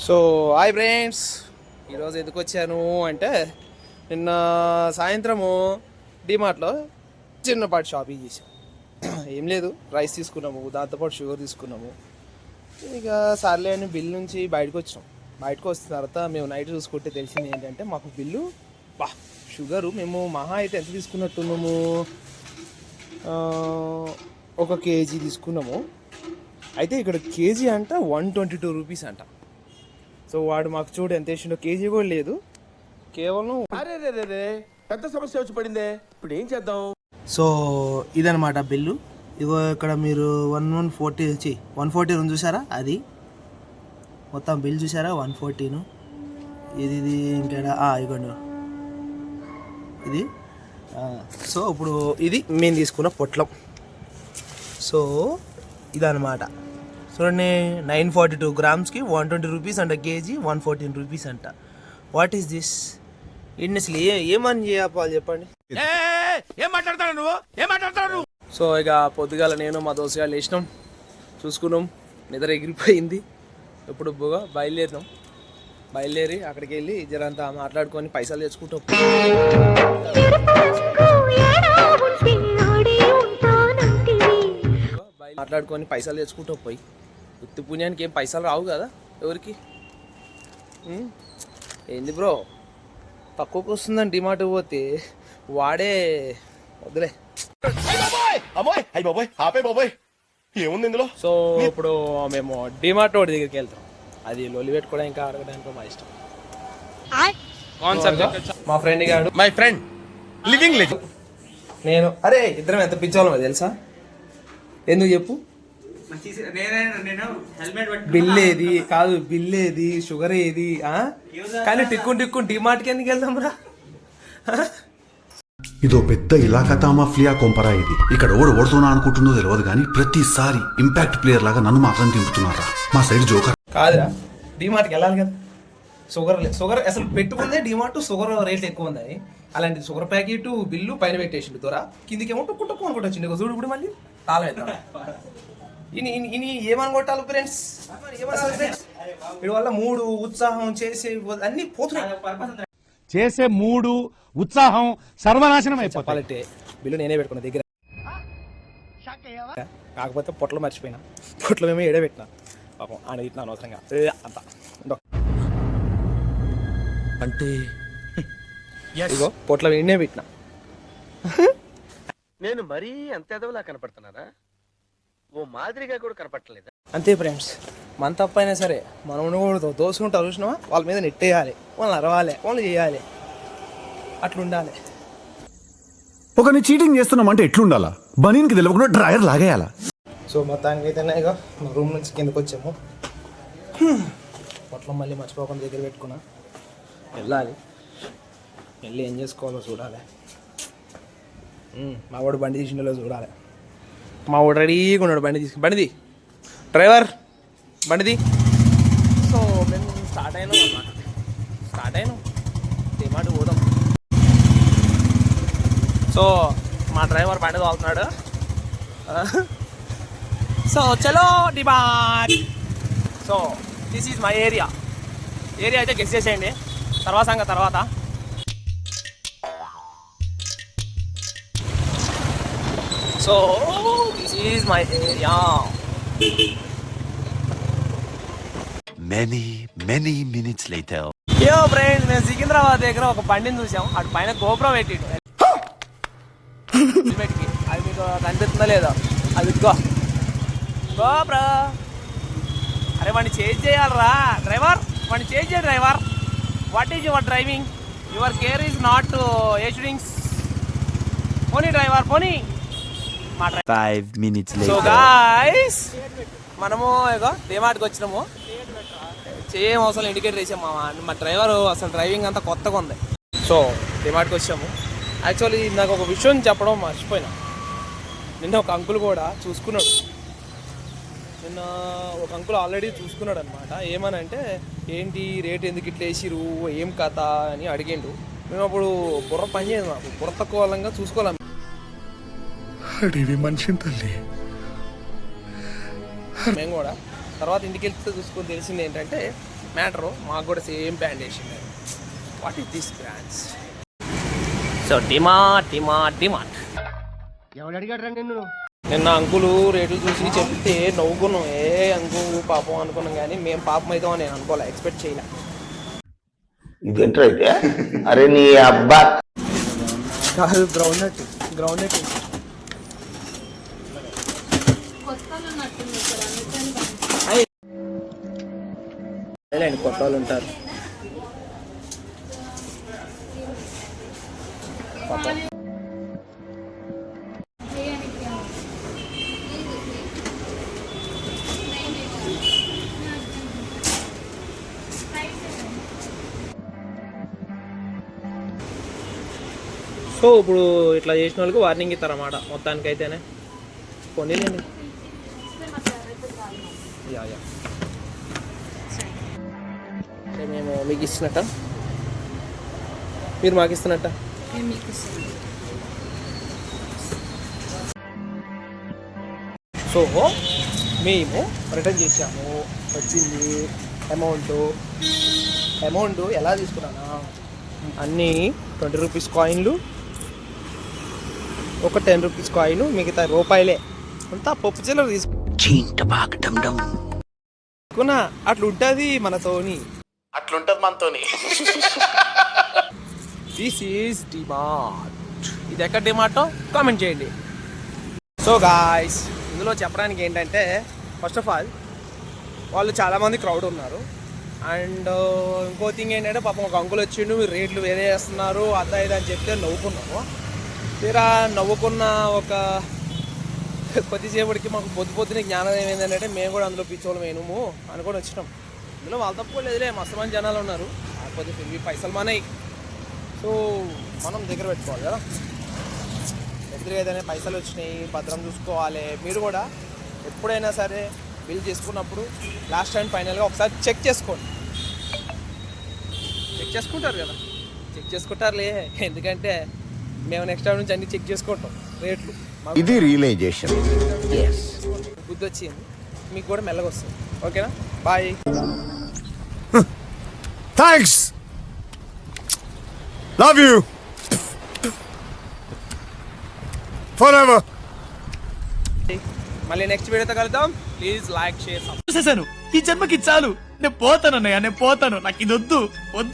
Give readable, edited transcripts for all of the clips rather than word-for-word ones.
So hi friends, ఈరోజు ఎందుకు వచ్చాను అంటే నిన్న సాయంత్రము డిమార్ట్లో చిన్నపాటి షాపింగ్ చేసాం. ఏం లేదు, రైస్ తీసుకున్నాము, దాంతోపాటు షుగర్ తీసుకున్నాము. ఇక సర్లే అని బిల్ నుంచి బయటకు వచ్చినాం. బయటకు వచ్చిన తర్వాత మేము నైట్ చూసుకుంటే తెలిసింది ఏంటంటే మాకు బిల్లు షుగరు మేము మహా అయితే ఎంత తీసుకున్నట్టున్నాము, 1 కేజీ తీసుకున్నాము. అయితే ఇక్కడ కేజీ అంట 122 రూపీస్ అంట. సో వాడు మాకు చూడు ఎంత వేసిండో, కేజీ కూడా లేదు, కేవలం అరే పెద్ద సమస్య వచ్చి పడిందే, ఇప్పుడు ఏం చేద్దాం? సో ఇదనమాట బిల్లు. ఇగో ఇక్కడ మీరు 140 రూమ్ చూసారా, అది మొత్తం బిల్ చూసారా 114. ఇది ఇంకేడా ఇగోండి ఇది. సో ఇప్పుడు ఇది మేము తీసుకున్న పొట్లం. సో ఇదనమాట చూడండి, 942 గ్రామ్స్కి 120 రూపీస్ అంట కేజీ, 114 రూపీస్ అంట. What is this? ఇన్ని అసలు ఏమని చెప్పాలి చెప్పండి. ఏం మాట్లాడతాడు? సో ఇక పొద్దుగాల నేను మా దోస్తుగా లేచినాం, చూసుకున్నాం, నిద్ర ఎగిరిపోయింది. ఇప్పుడు బయలుదేరి అక్కడికి వెళ్ళి జరంతా మాట్లాడుకొని పైసలు తెచ్చుకుంటాం. పోయి ఉత్తి పుణ్యానికి ఏం పైసలు రావు కదా ఎవరికి. ఏంది బ్రో, తక్కువకి వస్తుందని డిమార్ట్ పోతే వాడే వద్దులే. ఏముంది ఇందులో? సో ఇప్పుడు మేము డిమార్ట్ వాడి దగ్గరికి వెళ్తాం. అది లొల్లి పెట్టుకోవడం ఇంకా అడగడానికి మా ఇష్టం. మా ఫ్రెండ్ గాడు, మై ఫ్రెండ్ లివింగ్ లెజెండ్. నేను అరే ఇద్దరం ఎంత పిచ్చోళ్ళమో తెలుసా? ఎందుకు చెప్పు? బిల్ ఏది కాదు, బిల్ ఏది, షుగర్ ఏది, కానీ టిక్కుని డిమార్ట్కి ఎందుకు వెళ్దాం రా? ఇదో పెద్ద ఇలాకా మాఫియా కొంపరా ఇది. ఇక్కడ ఓడుతున్నా అనుకుంటుందో తెలియదు కానీ ప్రతిసారి ఇంపాక్ట్ ప్లేయర్ లాగా నన్ను మాత్రం దింపుతున్నారా మా సైడ్ జోకర్. కాదురా, డిమార్ట్కి వెళ్ళాలి కదా. షుగర్ అసలు పెట్టుకుందే డిమార్ట్, షుగర్ రేట్ ఎక్కువ ఉందని. అలాంటిది షుగర్ ప్యాకెట్ బిల్లు పైన పెట్టేసిండు దొరా, కిందికేమో టక్కు అనుకుంటా వచ్చింది. చూడు ఇప్పుడు మళ్ళీ తాళం వేద్దాం. ఇని ఏమని కొట్టాలి ఫ్రెండ్స్? వీడి వల్ల 3 ఉత్సాహం చేసే అన్ని పోతున్నాయి. చేసే 3 ఉత్సాహం సర్వనాశనం అయిపోతాలంటే బిల్లు నేనే పెట్టుకున్నా దగ్గర. కాకపోతే పొట్లు మర్చిపోయినా, పొట్లు మేము ఏడబెట్టినా. పాపం ఆయన ఇట్లా అనవసరంగా అంత అంటే ఇగో పొట్ల నేనే పెట్టినా. నేను మరీ అంత ఎదవలా కనపడుతున్నారా? ఓ మాదిరిగా కూడా కనపడలేదా? అంతే ఫ్రెండ్స్, మన తప్పైనా సరే మనం ఉండకూడదు. దోసుకుంటారు చూసినావా, వాళ్ళ మీద నెట్టేయాలి, వాళ్ళని అరవాలి, వాళ్ళు చేయాలి, అట్లుండాలి. ఒకరిని చీటింగ్ చేస్తున్నామంటే ఎట్లుండాలా? బనీన్కి తెలియకుండా డ్రైయర్ లాగేయాలా? సో మొత్తానికి అయితే ఇక మా రూమ్ నుంచి కిందకు వచ్చాము. పొట్లం మళ్ళీ మర్చిపోకుండా దగ్గర పెట్టుకున్నా. వెళ్ళాలి, వెళ్ళి ఏం చేసుకోవాలో చూడాలి. మా వాడు బండి తీసిండో చూడాలి. మా వాడు రెడీగా ఉన్నాడు బండిది డ్రైవర్ బండిది. సో మేము స్టార్ట్ అయినాం డిమార్ట్ పోదాం. సో మా డ్రైవర్ బండి తోలుతున్నాడు. సో చలో DMart. So this is my area అయితే గెస్ చేసేయండి, తర్వాత. So this is my area. Many minutes later. యో ఫ్రెండ్స్, మేము సికింద్రాబాద్ దగ్గర ఒక బండిని చూసాం. అటు పైన గోప్రో పెట్టిండు. అది మీకు కనిపిస్తుందా లేదా? అది గోప్రో. అరే వాడిని చేంజ్ చేయాలరా డ్రైవర్, వాడిని చేంజ్ చేయ driver. What is your driving? Your car is not ఏషుడింగ్స్. పోనీ డ్రైవర్ పోనీ. 5 minutes later. సో గాయ్స్, మనము ఇగో డిమార్ట్కి వచ్చినాము. సేమ్ అవసరం ఇండికేటర్ వేసాం. మా డ్రైవర్ అసలు డ్రైవింగ్ అంతా కొత్తగా ఉంది. సో డిమార్ట్కి వచ్చాము. యాక్చువల్లీ నాకు ఒక విషయం చెప్పడం మర్చిపోయినా. నిన్న ఒక అంకుల్ కూడా చూసుకున్నాడు. నిన్న ఒక అంకుల్ ఆల్రెడీ చూసుకున్నాడు అనమాట. ఏమనంటే ఏంటి రేట్ ఎందుకు ఇట్లా వేసిరు, ఏం కథ అని అడిగిండు. మేము అప్పుడు బుర్ర పని చేయదు, మాకు బుర్ర తక్కువ వాళ్ళంగా చూసుకోలేము. అడివి మనిషిని తల్లి. మేము కూడా తర్వాత ఇంటికి వెళ్తే చూసుకొని తెలిసింది ఏంటంటే మ్యాటరు మాకు కూడా సేమ్ ప్యాంట్ వేసింది. What is this brands? So DMart ఎవడు అడిగాడు రా నిన్ను? నిన్న అంకులు రేట్లు చూసి చెప్తే నవ్వుకున్నాం. అంకు పాపం అనుకున్నాం, కానీ మేము పాపం అయితే నేను అనుకోలే, ఎక్స్పెక్ట్ చేయలే. ఇదేంట్రా అయితే? అరే నీ అబ్బా కాదు, గ్రౌండ్ నట్ కొత్త వాళ్ళు ఉంటారు. సో ఇప్పుడు ఇట్లా చేసిన వాళ్ళకి వార్నింగ్ ఇస్తారన్నమాట మొత్తానికైతేనే. పోనీలేండి. యా మేము మీకు ఇస్తున్నట్ట, మీరు మాకు ఇస్తున్నట్ట. సో మేము రిటర్న్ చేసాము. వచ్చింది అమౌంట్ ఎలా తీసుకున్నానా, అన్నీ 20 రూపీస్ కాయిన్లు, ఒక 10 రూపీస్ కాయిన్, మిగతా రూపాయలే. అంతా పప్పు చిల్లర తీసుకున్నా. అట్లుంటుంది మనతోని. This is DMart. ఇది ఎక్కడ డిమార్టో కామెంట్ చేయండి. సో గాయ్స్, ఇందులో చెప్పడానికి ఏంటంటే, ఫస్ట్ ఆఫ్ ఆల్ వాళ్ళు చాలామంది క్రౌడ్ ఉన్నారు. అండ్ ఇంకో థింగ్ ఏంటంటే, పాపం ఒక అంకుల్ వచ్చిండు, మీరు రేట్లు వేరే చేస్తున్నారు అదా ఇది అని చెప్తే నవ్వుకున్నాము. తీరా నవ్వుకున్న ఒక కొద్దిసేపటికి మాకు పొద్దునే జ్ఞానం ఏమైందంటే, మేము కూడా అందులో పిచ్చోళ్ళం ఏనుము అనుకొని వచ్చినాం. ఇందులో వాళ్ళ తప్పు లేదులే, మస్తు మంది జనాలు ఉన్నారు. కాకపోతే ఇవి పైసలు మనయి. సో మనం దగ్గర పెట్టుకోవాలి కదా, దగ్గర ఏదైనా పైసలు వచ్చినాయి భద్రం చూసుకోవాలి. మీరు కూడా ఎప్పుడైనా సరే బిల్ చేసుకున్నప్పుడు లాస్ట్ అండ్ ఫైనల్గా ఒకసారి చెక్ చేసుకోండి. చెక్ చేసుకుంటారు కదా, చెక్ చేసుకుంటారులే. ఎందుకంటే మేము నెక్స్ట్ టైం నుంచి అన్ని చెక్ చేసుకుంటాం రేట్లు. ఇది రియలైజేషన్. బుద్ధి వచ్చింది, మీకు కూడా మెల్లగా వస్తుంది. ఓకేనా, bye. Thanks, love you forever. మళ్ళీ నెక్స్ట్ వీడియోతో కలుద్దాం. ప్లీజ్ లైక్, షేర్, చూసేసాను. ఈ జన్మకి చాలు. నేను పోతాను, నాకు ఇది వద్దు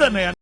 అన్నయ్య.